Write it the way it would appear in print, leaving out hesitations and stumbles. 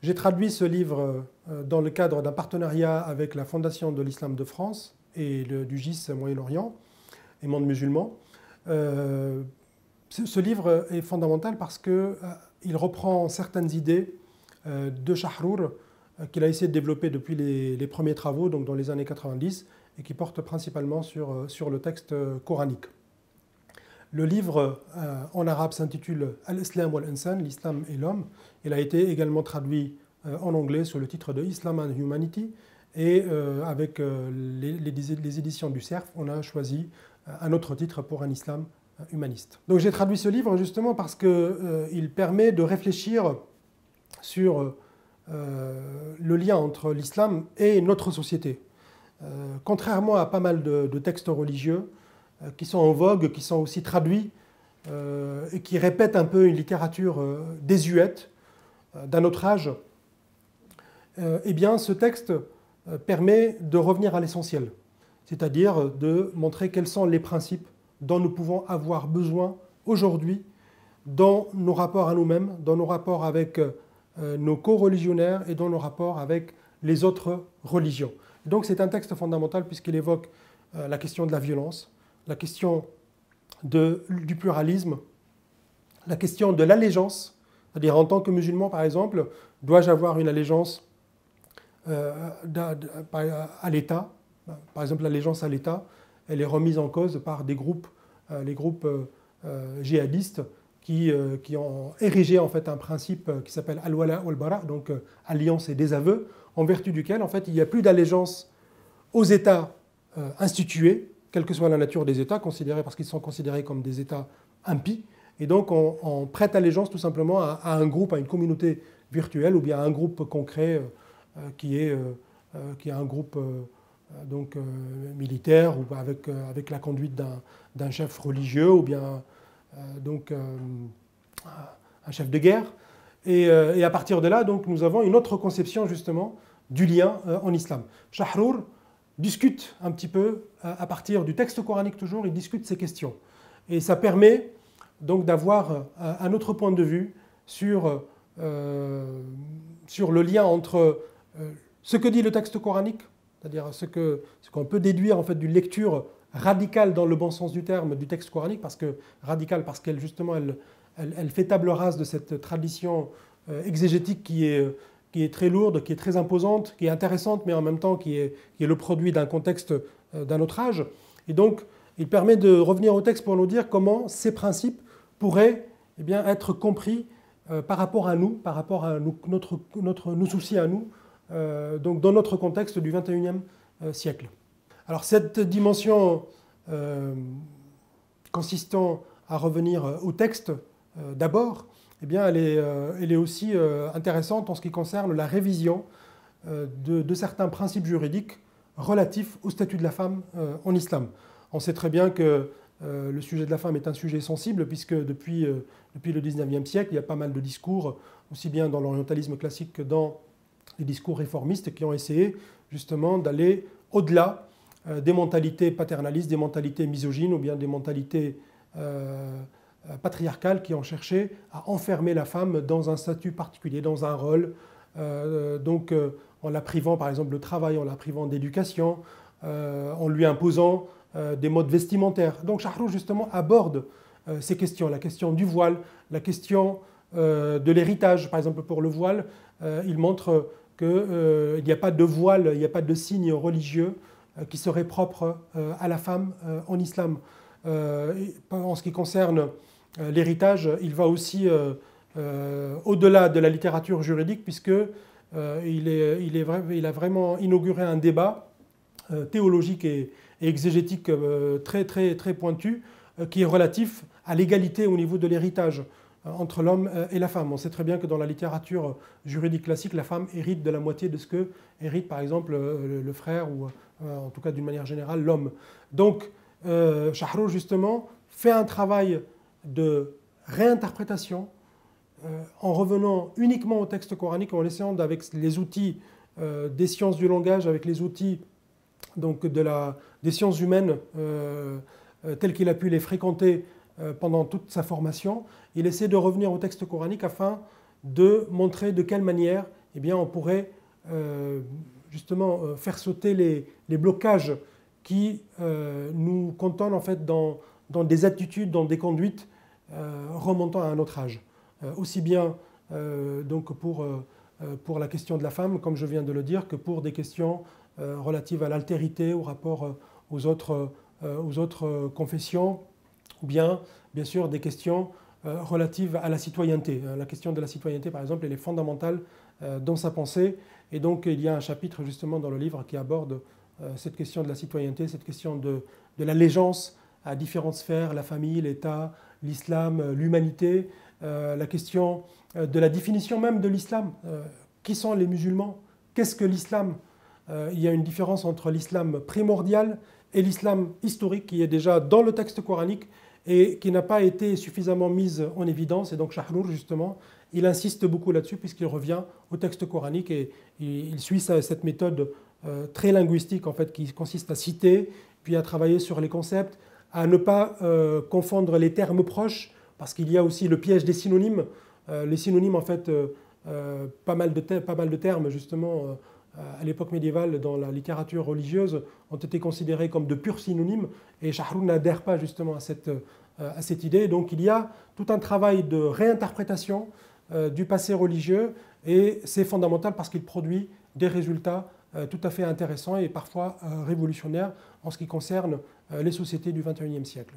J'ai traduit ce livre dans le cadre d'un partenariat avec la Fondation de l'Islam de France et du GIS Moyen-Orient et monde musulman. Ce livre est fondamental parce qu'il reprend certaines idées de Shahrour qu'il a essayé de développer depuis les premiers travaux, donc dans les années 90, et qui portent principalement sur le texte coranique. Le livre en arabe s'intitule Al-Islam wal-Insan, l'Islam et l'homme. Il a été également traduit en anglais sous le titre de Islam and Humanity. Et avec les éditions du CERF, on a choisi un autre titre pour un islam humaniste. Donc j'ai traduit ce livre justement parce qu'il permet de réfléchir sur le lien entre l'islam et notre société. Contrairement à pas mal de textes religieux, qui sont en vogue, qui sont aussi traduits et qui répètent un peu une littérature désuète d'un autre âge, eh bien ce texte permet de revenir à l'essentiel, c'est-à-dire de montrer quels sont les principes dont nous pouvons avoir besoin aujourd'hui dans nos rapports à nous-mêmes, dans nos rapports avec nos co-religionnaires et dans nos rapports avec les autres religions. Donc c'est un texte fondamental puisqu'il évoque la question de la violence, la question du pluralisme, la question de l'allégeance, c'est-à-dire en tant que musulman par exemple, dois-je avoir une allégeance à l'État? Par exemple, l'allégeance à l'État, elle est remise en cause par des groupes, les groupes djihadistes qui ont érigé en fait un principe qui s'appelle al-wala wal-bara, donc alliance et désaveu, en vertu duquel en fait il n'y a plus d'allégeance aux États institués, quelle que soit la nature des États, parce qu'ils sont considérés comme des États impies, et donc on prête allégeance tout simplement à un groupe, à une communauté virtuelle, ou bien à un groupe concret qui est un groupe militaire, ou avec la conduite d'un chef religieux, ou bien un chef de guerre. Et à partir de là, donc, nous avons une autre conception justement du lien en islam. Shahrour discute un petit peu, à partir du texte coranique toujours, il discute ces questions. Et ça permet donc d'avoir un autre point de vue sur le lien entre ce que dit le texte coranique, c'est-à-dire ce qu'on peut déduire en fait d'une lecture radicale dans le bon sens du terme du texte coranique, radicale parce qu'elle justement elle fait table rase de cette tradition exégétique qui est très lourde, qui est très imposante, qui est intéressante, mais en même temps qui est le produit d'un contexte d'un autre âge. Et donc, il permet de revenir au texte pour nous dire comment ces principes pourraient être compris par rapport à nous, par rapport à nos soucis à nous, donc dans notre contexte du XXIe siècle. Alors cette dimension consistant à revenir au texte d'abord, elle est aussi intéressante en ce qui concerne la révision de certains principes juridiques relatifs au statut de la femme en islam. On sait très bien que le sujet de la femme est un sujet sensible puisque depuis le XIXe siècle, il y a pas mal de discours, aussi bien dans l'orientalisme classique que dans les discours réformistes qui ont essayé justement d'aller au-delà des mentalités paternalistes, des mentalités misogynes ou bien des mentalités patriarcales qui ont cherché à enfermer la femme dans un statut particulier, dans un rôle, en la privant par exemple de travail, en la privant d'éducation, en lui imposant des modes vestimentaires. Donc Shahrour justement aborde ces questions, la question du voile, la question de l'héritage. Par exemple pour le voile, il montre qu'il n'y a pas de voile, il n'y a pas de signe religieux qui serait propre à la femme en islam. En ce qui concerne l'héritage, il va aussi au-delà de la littérature juridique puisqu'il a vraiment inauguré un débat théologique et exégétique très, très, très pointu qui est relatif à l'égalité au niveau de l'héritage entre l'homme et la femme. On sait très bien que dans la littérature juridique classique, la femme hérite de la moitié de ce que hérite par exemple le frère ou en tout cas d'une manière générale l'homme. Donc Shahrour justement fait un travail de réinterprétation en revenant uniquement au texte coranique, en essayant avec les outils des sciences du langage, avec les outils donc, des sciences humaines tels qu'il a pu les fréquenter pendant toute sa formation, il essaie de revenir au texte coranique afin de montrer de quelle manière eh bien, on pourrait justement faire sauter les blocages qui nous cantonnent en fait dans des attitudes, dans des conduites remontant à un autre âge. Aussi bien donc pour la question de la femme, comme je viens de le dire, que pour des questions relatives à l'altérité, au rapport aux autres confessions, ou bien sûr des questions relatives à la citoyenneté. La question de la citoyenneté, par exemple, elle est fondamentale dans sa pensée, et donc il y a un chapitre justement dans le livre qui aborde cette question de la citoyenneté, cette question de l'allégeance à différentes sphères, la famille, l'État, l'islam, l'humanité, la question de la définition même de l'islam. Qui sont les musulmans? Qu'est-ce que l'islam? Il y a une différence entre l'islam primordial et l'islam historique qui est déjà dans le texte coranique et qui n'a pas été suffisamment mise en évidence. Et donc Shahrour, justement, il insiste beaucoup là-dessus puisqu'il revient au texte coranique et il suit cette méthode très linguistique en fait, qui consiste à citer, puis à travailler sur les concepts, à ne pas confondre les termes proches, parce qu'il y a aussi le piège des synonymes. Les synonymes, en fait, pas mal de termes, justement, à l'époque médiévale, dans la littérature religieuse, ont été considérés comme de purs synonymes, et Shahrour n'adhère pas justement à cette idée. Donc il y a tout un travail de réinterprétation du passé religieux, et c'est fondamental parce qu'il produit des résultats tout à fait intéressants et parfois révolutionnaires en ce qui concerne les sociétés du XXIe siècle.